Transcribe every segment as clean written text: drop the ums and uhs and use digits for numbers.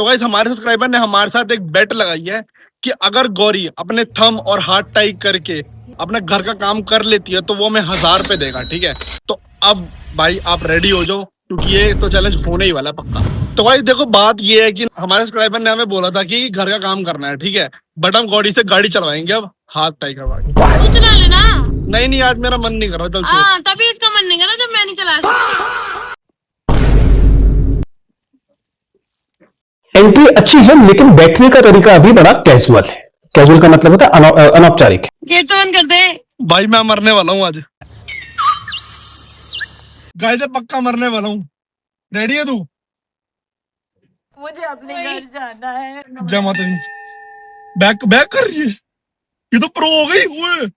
तो गाइस हमारे सब्सक्राइबर ने हमारे साथ एक बेट लगाई है कि अगर गौरी अपने थंब और हाथ टाइट करके अपने घर का काम कर लेती है तो वो हमें 1000 रुपए देगा, ठीक है। तो अब भाई आप रेडी हो जाओ क्योंकि ये तो चैलेंज होने ही वाला है पक्का। तो भाई देखो बात ये है कि हमारे सब्सक्राइबर ने हमें बोला था कि घर का काम करना है, ठीक है, बट हम गौरी से गाड़ी चलवाएंगे अब हाथ टाइट करवा के। तू चला लेना। नहीं आज मेरा मन नहीं कर रहा, चल छोड़। हाँ तभी इसका मन नहीं कर रहा जब मैं नहीं चला सकती। एंट्री अच्छी है लेकिन बैठने का तरीका अभी बड़ा कैजुअल है। कैजुअल का मतलब होता है अनौपचारिक। गेट तो बंद कर दे। भाई मैं मरने वाला हूँ आज, गाइस पक्का मरने वाला हूँ। रेडी है तू? मुझे अपने घर जाना है। जय माता दी। बैक बैक कर रही है, ये तो प्रो हो गई। ओए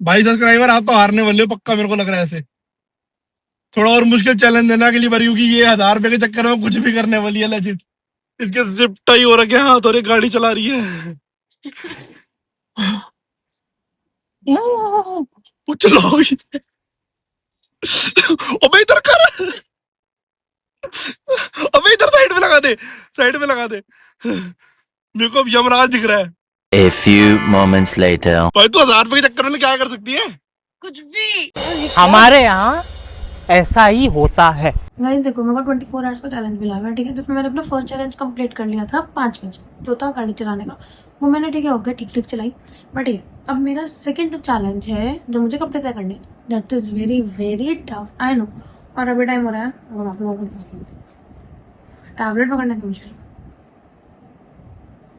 भाई सब्सक्राइबर आप तो हारने वाले हो पक्का, मेरे को लग रहा है ऐसे। थोड़ा और मुश्किल चैलेंज देना के लिए भरी होगी, ये 1000 रुपए के चक्कर में कुछ भी करने वाली है लेजिट। इसके जिप्टा ही हो रखा है, हाथ और गाड़ी चला रही है। वो चलाओगी? अबे इधर कर, अबे इधर साइड में लगा दे, साइड में लगा दे। मेरे को अब यमराज दिख रहा है। A few moments later. भाई तू 1000 रुपए के चक्कर में क्या कर सकती है? कुछ भी। हमारे यहाँ ऐसा ही होता है। गाइस देखो मेरे को 24 आवर्स का चैलेंज मिला हुआ है, ठीक है, जिसमें मैंने अपना फर्स्ट चैलेंज कंप्लीट कर लिया था 5 बजे, जो था गाड़ी चलाने का। वो मैंने ठीक है हो गया, ठीक ठीक चलाई। बट ये अब मेरा सेकंड चैलेंज है जो मुझे कपड़े तय करने, that is very very tough, I know. और अभी टाइम हो रहा है और आप लोगों को टैबलेट पकड़ने की मुश्किल।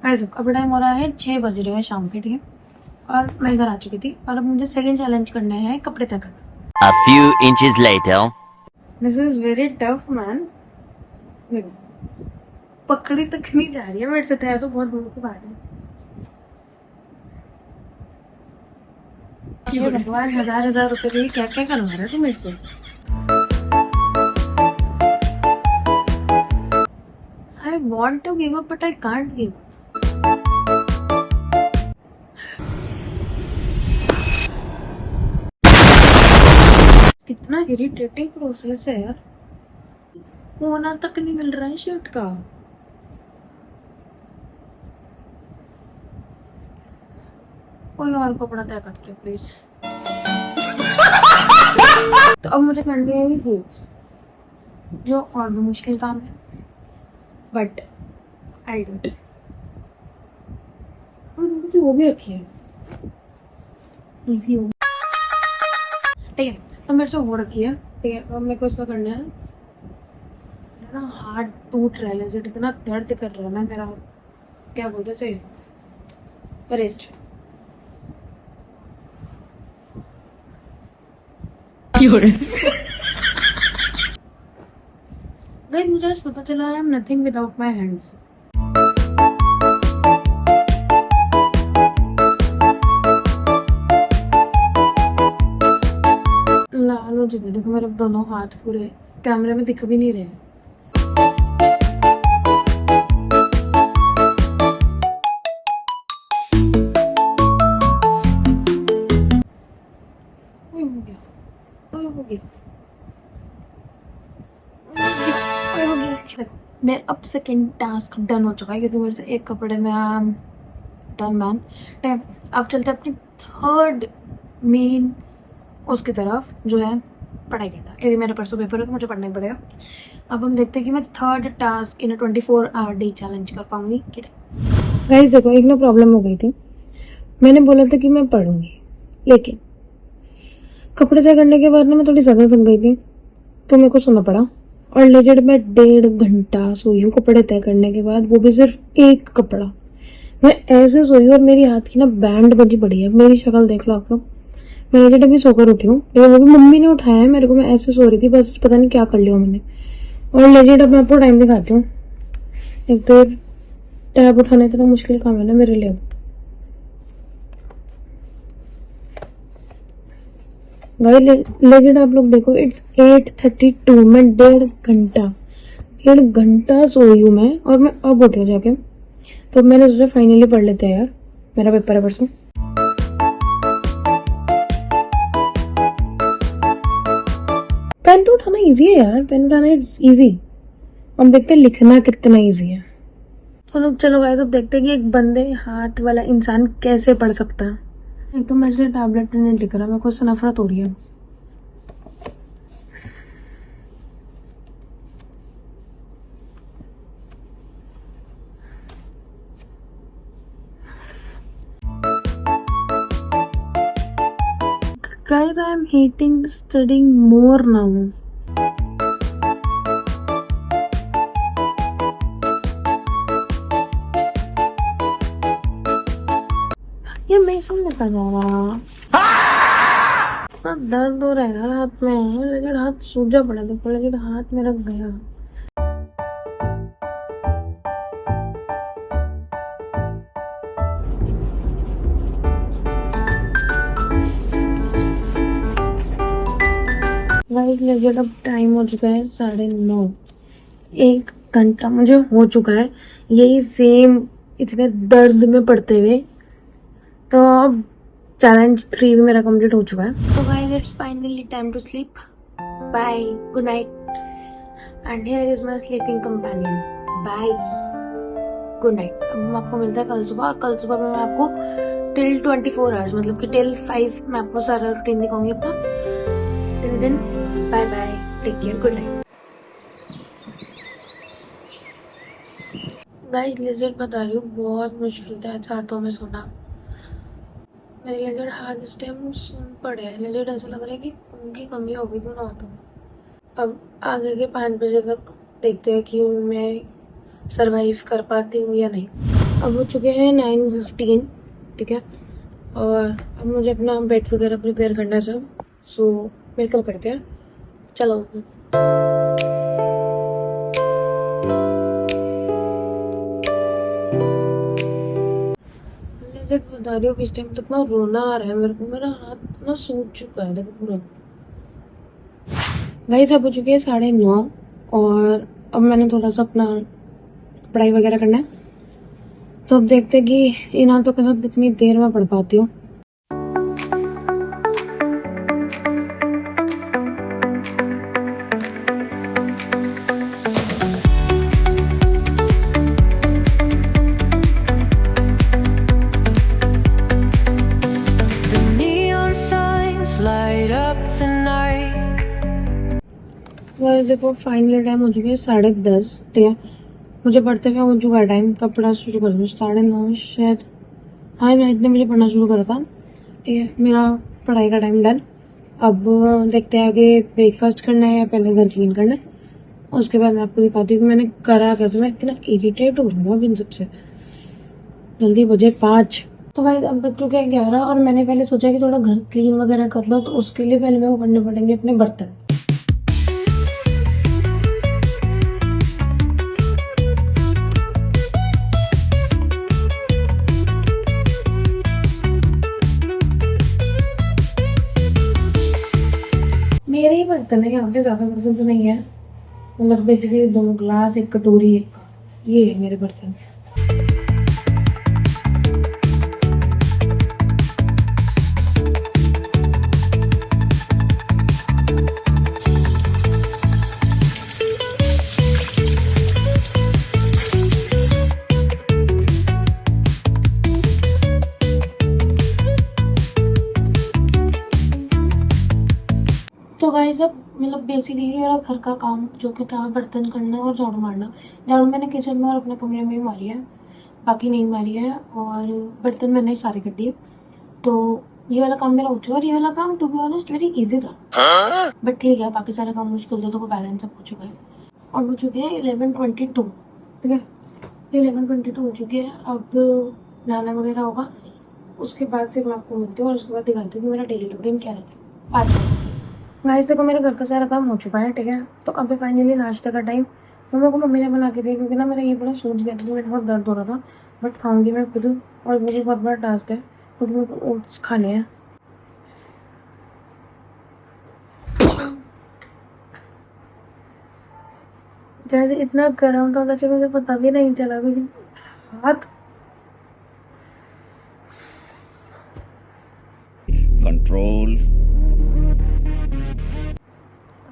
गाइस अभी टाइम हो रहा है 6 बज रहे हैं शाम के, ठीक है, और मैं घर आ चुकी थी और अब मुझे सेकंड चैलेंज करना है कपड़े तय करना। A few inches later. This is very tough man. पकड़ी तक नहीं जा रही है मेरे से, तय तो बहुत दूर की बात है। ये भगवान 1000 रुपए के लिए क्या क्या करवा रहा है तू मेरे से। I want to give up but I can't give up. कितना इरिटेटिंग प्रोसेस है यार, होना तक नहीं मिल रहा है शर्ट का। कोई और कपड़ा तय करते प्लीज। तो अब मुझे करनी है हील्स, जो और भी मुश्किल काम है, बट आई डू इट। मुझे वो भी रखी है, इजी हो, ठीक है। तो मेरे से हो रखी है, ठीक है। अब मेरे को इसका करना है ना, हार्ट टूट रहा है लेकिन इतना दर्द कर रहा है ना मेरा, क्या बोलते से रेस्ट। गाइस मुझे आज पता चला I am nothing without my hands. लाल हो चुके, देखो मेरे दोनों हाथ पूरे कैमरे में दिख भी नहीं रहे। मैं अब सेकेंड टास्क डन हो चुका है क्योंकि मेरे से एक कपड़े में डन मैन। अब चलते अपनी थर्ड मेन उसकी तरफ, जो है पढ़ाई करना, क्योंकि मेरा परसों पेपर है तो मुझे पढ़ना ही पड़ेगा। अब हम देखते हैं कि मैं third task in 24 hour day challenge कर पाऊंगी कि नहीं। गाइस देखो एक ना प्रॉब्लम हो गई थी, मैंने बोला था कि मैं पढ़ूंगी, लेकिन कपड़े तय करने के बाद ना मैं थोड़ी ज़्यादा थक गई थी तो मेरे को सोना पड़ा। और लेजेंड में 1.5 घंटा सोई हूँ कपड़े तय करने के बाद, वो भी सिर्फ एक कपड़ा। मैं ऐसे सोई और मेरी हाथ की ना बैंड बजी पड़ी है, मेरी शक्ल देख लो आप लोग। मैं लेजेंड अभी सोकर उठी हूँ, लेकिन वो भी मम्मी ने उठाया है मेरे को, मैं ऐसे सो रही थी, बस पता नहीं क्या कर लिया मैंने। और लेजेंड अब मैं आपको टाइम दिखाती हूँ। एक तो टैब उठाना इतना मुश्किल काम है ना मेरे लिए। लेकिन आप लोग देखो इट्स 8:32, मैं 1.5 घंटा सोई हूँ मैं, और मैं अब उठी हूँ जाके। तो मैंने सोचा फाइनली पढ़ लेते हैं यार, मेरा पेपर है परसों। पेन तो उठाना इजी है यार, पेन उठाना इट्स इजी। हम देखते हैं लिखना कितना इजी है। तो लोग चलो गाइस, अब देखते हैं कि एक बंदे हाथ वाला इंसान कैसे पढ़ सकता है। एक तो मेरे से टैबलेट नहीं टिक रहा, मेरे को उससे नफरत हो रही है। Guys, I am hating studying more now. ये मैं समझ कर रहा दर्द हो रहा है यार हाथ में, लेकिन हाथ सूजा पड़ा था, लेकिन हाथ मेरा गया। गाइस लेकिन अब टाइम हो चुका है 9:30, 1 घंटा मुझे हो चुका है यही सेम इतने दर्द में पड़ते हुए। तो अब चैलेंज 3 भी मेरा कंप्लीट हो चुका है। तो guys it's finally time to sleep, bye, good night and here is my sleeping companion, bye, good night. अब हम आपको मिलता है कल सुबह, और कल सुबह में मैं आपको टिल 24 आवर्स मतलब कि टिल 5 मैं आपको सारा रूटीन दिखाऊंगी अपना। Till then bye bye, take care, good night. Guys lizard बता रही हूँ, बहुत मुश्किल था ऐसे हाथों में सोना। मेरे लिजर्ड हाथ इस टाइम सुन पड़े हैं, लिजर्ड ऐसा लग रहा है कि खून की कमी हो गई दोनों हाथों में। अब आगे के 5 बजे तक देखते हैं कि मैं सरवाइव कर पाती हूँ या नहीं। अब हो चुके हैं 9:15, ठीक है, और अब मुझे अपना बेड वगैरह प्रिपेयर करना है सब। सो मिलकर करते हैं, चलो। बता रही हूँ इस टाइम तक ना रोना आ रहा है मेरे को, मेरा हाथ ना सूज चुका है देखो पूरा। गाइस अब हो चुके हैं 9:30 और अब मैंने थोड़ा सा अपना पढ़ाई वगैरह करना है। तो अब देखते हैं कि इन हाथों के साथ कितनी देर में पढ़ पाती हूँ। देखो फाइनली टाइम हो चुके हैं 10:30, ठीक है, मुझे पढ़ते हुए हो चुका है टाइम। कब पढ़ा शुरू कर दूँ? 9:30 शायद, हाँ ना, इतने मुझे पढ़ना शुरू करा था, ठीक है। मेरा पढ़ाई का टाइम डन। अब देखते हैं आगे ब्रेकफास्ट करना है या पहले घर क्लीन करना है, उसके बाद मैं आपको दिखाती हूँ कि मैंने करा कैसे। मैं इतना इरिटेट हो रही हूँ अब इन सबसे। जल्दी बजे 5। तो गाइस अब बज चुके हैं 11 और मैंने पहले सोचा कि थोड़ा घर क्लीन वगैरह कर लो, तो उसके लिए पहले मेरे को करने पड़ेंगे अपने बर्तन। मेरे ही बर्तन है, यहाँ पे ज्यादा बर्तन तो नहीं है, मतलब बेसिकली 2 ग्लास, 1 कटोरी, ये है मेरे बर्तन। तो गाइस अब मतलब बेसिकली मेरा घर का काम जो कि था बर्तन करना और झाड़ू मारना। झाड़ू मैंने किचन में और अपने कमरे में ही मारी है, बाकी नहीं मारी है, और बर्तन मैंने सारे कर दिए। तो ये वाला काम मेरा हो चुका है, और ये वाला काम to be honest very easy था, बट ठीक है, बाकी सारे काम मुश्किल थे तो वो बैलेंस अब हो चुका है। और हो चुके हैं 11:22, ठीक है, 11:22 हो चुके हैं। अब नहाना वगैरह होगा, उसके बाद फिर मैं आपको मिलती हूँ और उसके बाद दिखाती हूँ कि मेरा डेली रूटीन क्या रहता है। गाइस देखो मेरे घर का सारा काम हो चुका है, ठीक है, तो अभी फाइनली नाश्ते का टाइम। तो मेरे को मम्मी ने बना के दिया क्योंकि ना मेरा ये बड़ा सूज गया था, तो मेरे बहुत दर्द हो रहा था, बट खाऊंगी मैं खुद, और मुझे बहुत बड़ा टास्क है क्योंकि मेरे को ओट्स खाने हैं। शायद इतना गर्म था कि मुझे पता भी नहीं चला, लेकिन हाथ कंट्रोल।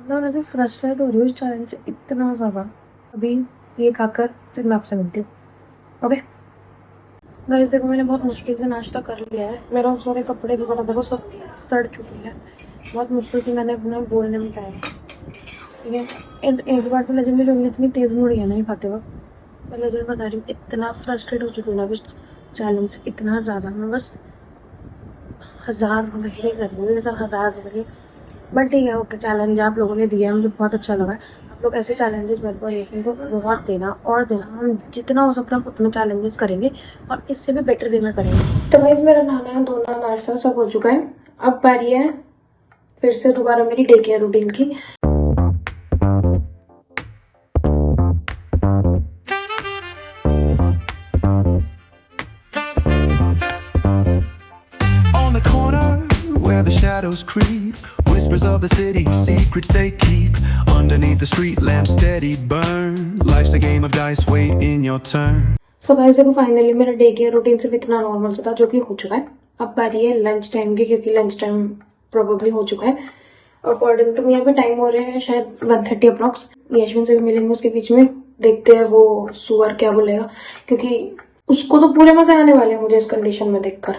मैं अभी फ्रस्ट्रेट हो रही हूँ इस चैलेंज से इतना ज़्यादा। अभी ये खाकर फिर मैं आपसे मिलती हूँ। ओके गाइस देखो मैंने बहुत मुश्किल से नाश्ता कर लिया है। मेरा सारे कपड़े वगैरह देखो सब सड़ चुके हैं। बहुत मुश्किल से मैंने अपना बोलने में पाया, ठीक है। एक बार तो लेजेंडरी लोग इतनी तेज़ मुड़ी है नहीं खाते वक्त। मैं लेजेंड बता रही हूँ, इतना फ्रस्ट्रेट हो चुकी हूँ ना चैलेंज से, इतना ज़्यादा। मैं बस 1000 रुपये के लिए कर रही हूँ, 1000 रुपये के लिए। बट ठीक है, ओके, चैलेंज आप लोगों ने दिया है, मुझे बहुत अच्छा लगा। आप लोग ऐसे चैलेंजेस मेरे को लेकिन को बहुत देना और देना। हम जितना हो सकता है उतने चैलेंजेस करेंगे और इससे भी बेटर वे में करेंगे। तो भाई मेरा नहाना धोना नाश्ता सब हो चुका है। अब बारी है फिर से दोबारा मेरी डे केयर रूटीन की। On the corner where the shadows creep, whispers of the city, secrets they keep. Underneath the street lamp steady burn. Life's a game of dice, wait in your turn. तो guys देखो finally मेरा day care routine से भी इतना normal सा था जो कि हो चुका है। अब बारी है लंच टाइम की, क्योंकि लंच टाइम प्रोबेबली हो चुका है। अकॉर्डिंग टू यहाँ पे टाइम हो रहे हैं शायद 1:30 अप्रॉक्स। यशवंत से भी मिलेंगे उसके बीच में, देखते हैं वो सुअर क्या बोलेगा, क्योंकि उसको तो पूरे मजे आने वाले हैं मुझे इस कंडीशन में देखकर।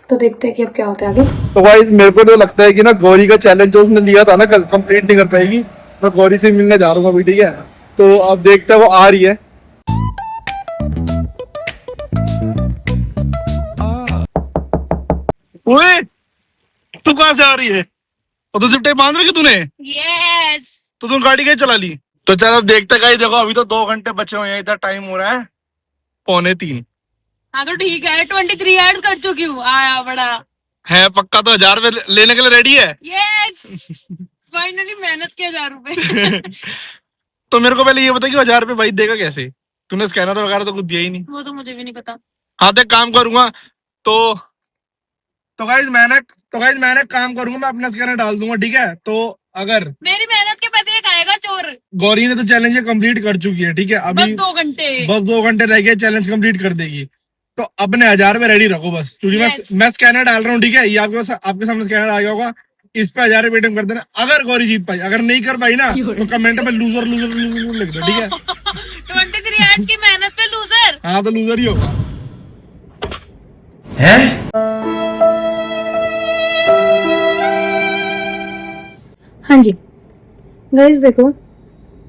तो देखते हैं कि अब क्या होता है आगे। तो भाई मेरे को तो लगता है कि ना गौरी का चैलेंज जो उसने लिया था ना कल कंप्लीट नहीं कर पाएगी। मैं गौरी से मिलने जा रहा हूँ अभी, ठीक है। तो अब देखते हैं, वो आ रही है। ओए तू कहाँ से आ रही है? और तो जिप टाइप बांध रखी तूने? यस। तो तुम गाड़ी कैसे चला ली? तो चल अब देखते हैं। देखो अभी तो 2 घंटे बचे हुए हैं, इतना टाइम हो रहा है 2:45। हाँ तो ठीक है, 23 एड कर चुकी हूँ। आया बड़ा है पक्का? तो 1000 रुपए लेने के लिए रेडी है? यस। फाइनली मेहनत के 1000 रुपए। तो मेरे को पहले ये बता कि 1000 रुपए भाई देगा कैसे? तूने स्कैनर वगैरह तो कुछ दिया ही नहीं। वो तो मुझे भी नहीं पता। हाँ तो एक काम करूंगा, तो गाइस मैंने काम करूंगा, मैं अपना स्कैनर डाल दूंगा, ठीक है। तो अगर मेरी मेहनत के पैसे ये खाएगा चोर। गौरी ने तो चैलेंज कंप्लीट कर चुकी है, ठीक है। बस अभी 2 घंटे। बस 2 घंटे रह गए, चैलेंज कंप्लीट कर देगी। तो अपने 1000 रुपए रेडी रखो बस, क्योंकि मैं स्कैनर डाल रहा हूँ, ठीक है। ये आपके सामने स्कैनर आ गया होगा, इस पे 1000 रुपए कर देना। अगर गौरी जीत पाई, अगर नहीं कर पाई ना तो कमेंट में लूजर लूजर लूजर लिख दो, ठीक है। 23 एड्स की मेहनत पे लूजर। हाँ तो लूजर ही होगा। हाँ जी गाइस देखो,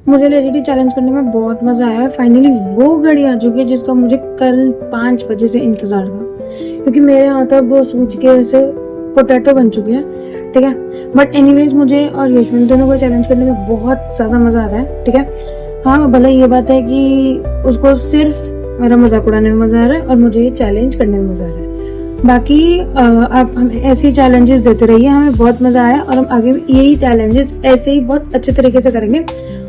मुझे लेजेंडरी चैलेंज करने में बहुत मजा आया। फाइनली वो घड़ी आ चुकी है जिसका मुझे कल 5 बजे से इंतजार था, क्योंकि मेरे यहाँ तब सूझ के ऐसे पोटैटो बन चुके हैं, ठीक है। बट एनीवेज मुझे और यशवंत दोनों को चैलेंज करने में बहुत ज्यादा मजा आ रहा है, ठीक है। हाँ भले ये बात है कि उसको सिर्फ मेरा मजाक उड़ाने में मजा आ रहा है और मुझे ये चैलेंज करने में मजा आ रहा है। बाकी आप हमें ऐसे ही चैलेंजेस देते रहिए, हमें बहुत मजा आया और हम आगे भी यही चैलेंजेस ऐसे ही बहुत अच्छे तरीके से करेंगे।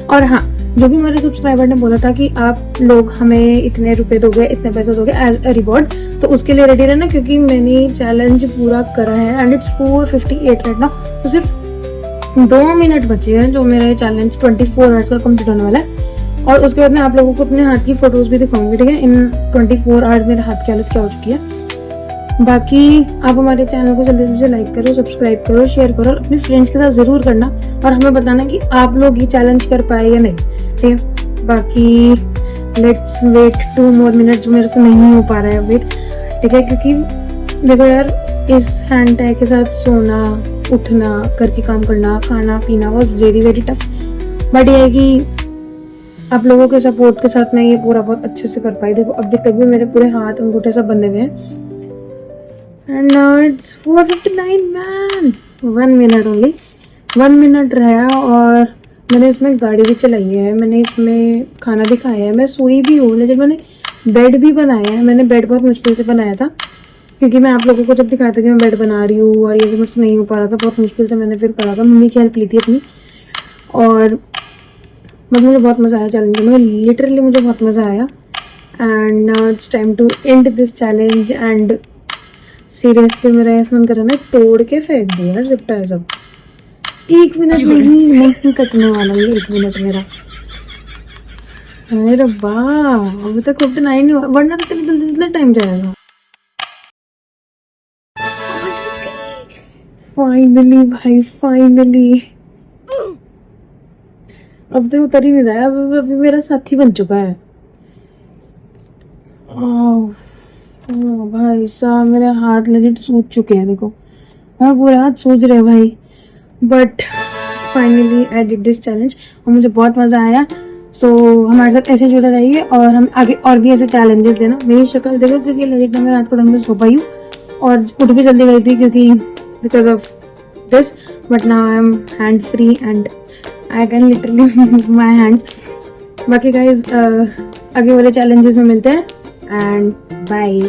और हाँ, जो भी हमारे सब्सक्राइबर ने बोला था कि आप लोग हमें इतने रुपए दोगे, इतने पैसे दोगे एज अ रिवॉर्ड, तो उसके लिए रेडी रहना, क्योंकि मैंने चैलेंज पूरा करा है एंड इट्स 458 राइट नाउ। तो सिर्फ 2 मिनट बचे हैं जो मेरा ये चैलेंज 24 आवर्स का कंप्लीट होने वाला है। और उसके बाद मैं आप लोगों को अपने हाथ की फोटोज भी दिखाऊंगी, ठीक है। इन 24 आवर्स मेरे हाथ की हालत क्या हो चुकी है। बाकी आप हमारे चैनल को जल्दी से लाइक करो, सब्सक्राइब करो, शेयर करो और अपने फ्रेंड्स के साथ जरूर करना और हमें बताना कि आप लोग ये चैलेंज कर पाए या नहीं, ठीक है। बाकी लेट्स वेट 2 more मिनट, जो मेरे से नहीं हो पा रहा है वेट, ठीक है। क्योंकि देखो यार, इस हैंड टैग के साथ सोना उठना, घर के काम करना, खाना पीना was very very tough. But ये है कि आप लोगों के सपोर्ट के साथ मैं ये पूरा बहुत अच्छे से कर पाई। देखो अभी तक भी मेरे पूरे हाथ अंगूठे सब बंधे हुए हैं। And now it's 4:59 man. 1 minute only. 1 minute रहा और मैंने इसमें गाड़ी भी चलाई है, मैंने इसमें खाना भी खाया है, मैं सोई भी हूँ, लेकिन मैंने बेड भी बनाया है। मैंने बेड बहुत मुश्किल से बनाया था, क्योंकि मैं आप लोगों को जब दिखाया था कि मैं बेड बना रही हूँ और ये सब मुझसे नहीं हो पा रहा था, बहुत मुश्किल से मैंने फिर करा था। मम्मी की हेल्प ली थी अपनी और बट मुझे बहुत मज़ा आया चैलेंज में, लिटरली मुझे बहुत मज़ा आया। And now it's time to end this challenge and seriously मेरा ऐसा मन कर रहा है ना तोड़ के फेंक दूँ यार जिप टाई सब। 1 मिनट नहीं कटने वाला ये 1 मिनट मेरा। अरे रब्बा, अभी तक 59 हुआ, वरना तो इतनी जल्दी टाइम जाएगा। फाइनली भाई, फाइनली अब तो उतर ही नहीं रहा है। अभी मेरा साथी बन चुका है भाई साहब मेरे हाथ लेजिट सूज चुके हैं, देखो और पूरे हाथ सूज रहे हैं भाई, but finally I did this challenge और मुझे बहुत मज़ा आया। सो हमारे साथ ऐसे जुड़े रहिए और हम आगे और भी ऐसे चैलेंजेस लेना। मेरी शक्ल देखो क्योंकि लेजिट मैं रात को ढंग से सो पाई हूँ और उठ भी जल्दी गई थी क्योंकि because of this, but now I am hand free and I can literally move my hands. बाकी गाइज आगे वाले चैलेंजेस में मिलते हैं एंड बाय।